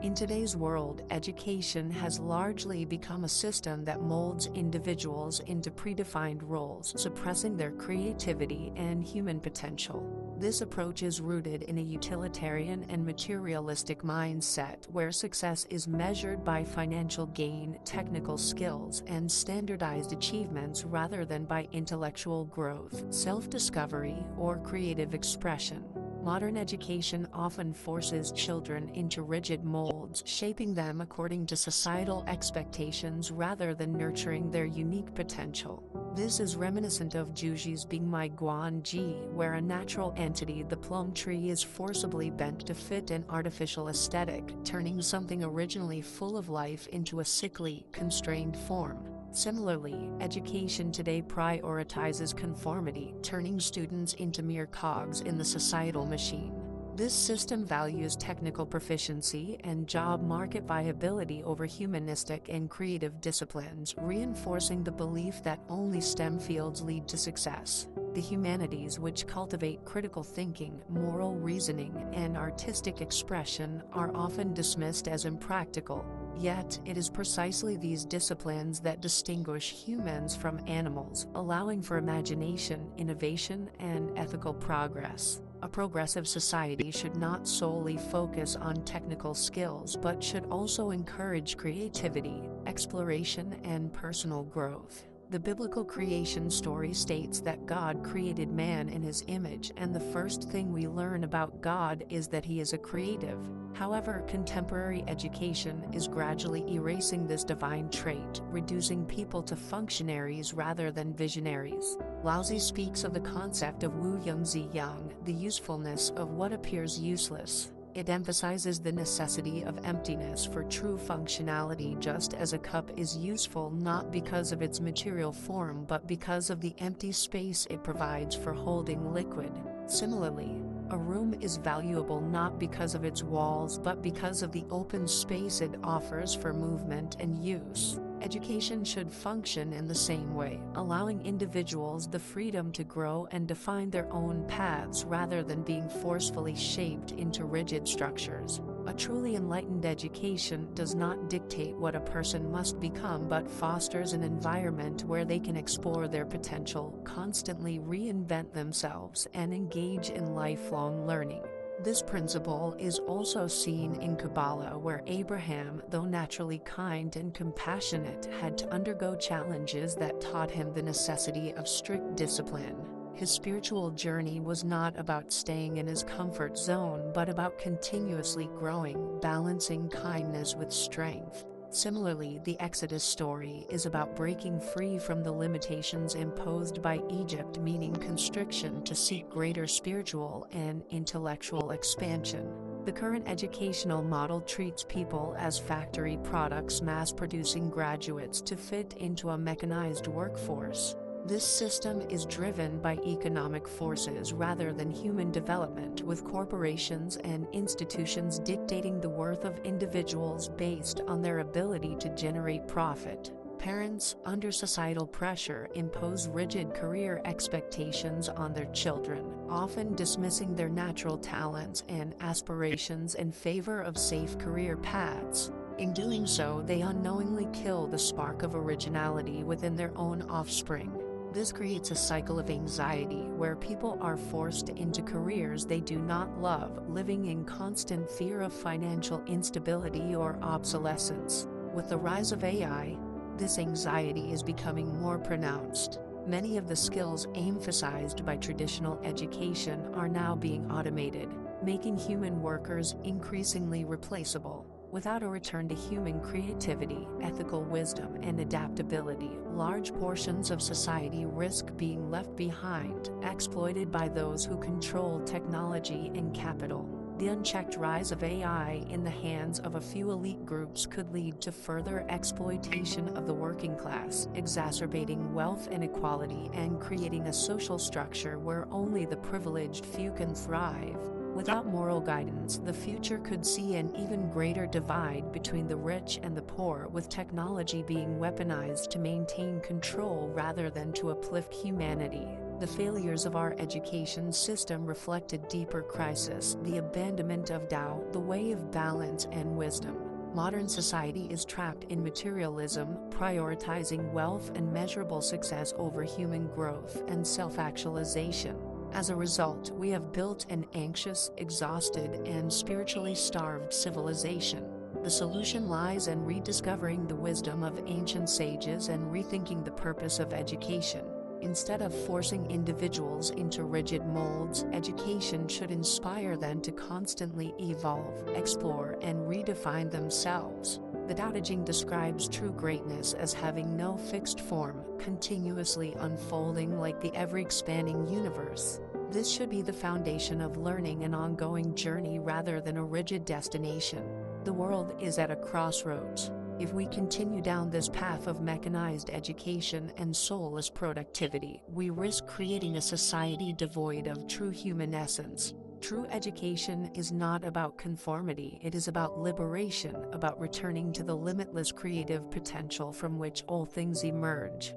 In today's world, education has largely become a system that molds individuals into predefined roles, suppressing their creativity and human potential. This approach is rooted in a utilitarian and materialistic mindset where success is measured by financial gain, technical skills, and standardized achievements rather than by intellectual growth, self-discovery, or creative expression. Modern education often forces children into rigid molds, shaping them according to societal expectations rather than nurturing their unique potential. This is reminiscent of Juji's Bingmai Guanji, where a natural entity, the plum tree, is forcibly bent to fit an artificial aesthetic, turning something originally full of life into a sickly, constrained form. Similarly, education today prioritizes conformity, turning students into mere cogs in the societal machine. This system values technical proficiency and job market viability over humanistic and creative disciplines, reinforcing the belief that only STEM fields lead to success. The humanities, which cultivate critical thinking, moral reasoning, and artistic expression, are often dismissed as impractical. Yet, it is precisely these disciplines that distinguish humans from animals, allowing for imagination, innovation, and ethical progress. A progressive society should not solely focus on technical skills but should also encourage creativity, exploration, and personal growth. The biblical creation story states that God created man in his image, and the first thing we learn about God is that he is a creative. However, contemporary education is gradually erasing this divine trait, reducing people to functionaries rather than visionaries. Laozi speaks of the concept of Wu Yang Zi Yang, the usefulness of what appears useless. It emphasizes the necessity of emptiness for true functionality, just as a cup is useful not because of its material form but because of the empty space it provides for holding liquid. Similarly, a room is valuable not because of its walls but because of the open space it offers for movement and use. Education should function in the same way, allowing individuals the freedom to grow and define their own paths rather than being forcefully shaped into rigid structures. A truly enlightened education does not dictate what a person must become but fosters an environment where they can explore their potential, constantly reinvent themselves, and engage in lifelong learning. This principle is also seen in Kabbalah, where Abraham, though naturally kind and compassionate, had to undergo challenges that taught him the necessity of strict discipline. His spiritual journey was not about staying in his comfort zone but about continuously growing, balancing kindness with strength. Similarly, the Exodus story is about breaking free from the limitations imposed by Egypt, meaning constriction, to seek greater spiritual and intellectual expansion. The current educational model treats people as factory products, mass-producing graduates to fit into a mechanized workforce. This system is driven by economic forces rather than human development, with corporations and institutions dictating the worth of individuals based on their ability to generate profit. Parents, under societal pressure, impose rigid career expectations on their children, often dismissing their natural talents and aspirations in favor of safe career paths. In doing so, they unknowingly kill the spark of originality within their own offspring. This creates a cycle of anxiety where people are forced into careers they do not love, living in constant fear of financial instability or obsolescence. With the rise of AI, this anxiety is becoming more pronounced. Many of the skills emphasized by traditional education are now being automated, making human workers increasingly replaceable. Without a return to human creativity, ethical wisdom, and adaptability, large portions of society risk being left behind, exploited by those who control technology and capital. The unchecked rise of AI in the hands of a few elite groups could lead to further exploitation of the working class, exacerbating wealth inequality and creating a social structure where only the privileged few can thrive. Without moral guidance, the future could see an even greater divide between the rich and the poor, with technology being weaponized to maintain control rather than to uplift humanity. The failures of our education system reflect a deeper crisis: the abandonment of Tao, the way of balance and wisdom. Modern society is trapped in materialism, prioritizing wealth and measurable success over human growth and self-actualization. As a result, we have built an anxious, exhausted, and spiritually starved civilization. The solution lies in rediscovering the wisdom of ancient sages and rethinking the purpose of education. Instead of forcing individuals into rigid molds, education should inspire them to constantly evolve, explore, and redefine themselves. The Tao Te Ching describes true greatness as having no fixed form, continuously unfolding like the ever-expanding universe. This should be the foundation of learning, an ongoing journey rather than a rigid destination. The world is at a crossroads. If we continue down this path of mechanized education and soulless productivity, we risk creating a society devoid of true human essence. True education is not about conformity, it is about liberation, about returning to the limitless creative potential from which all things emerge.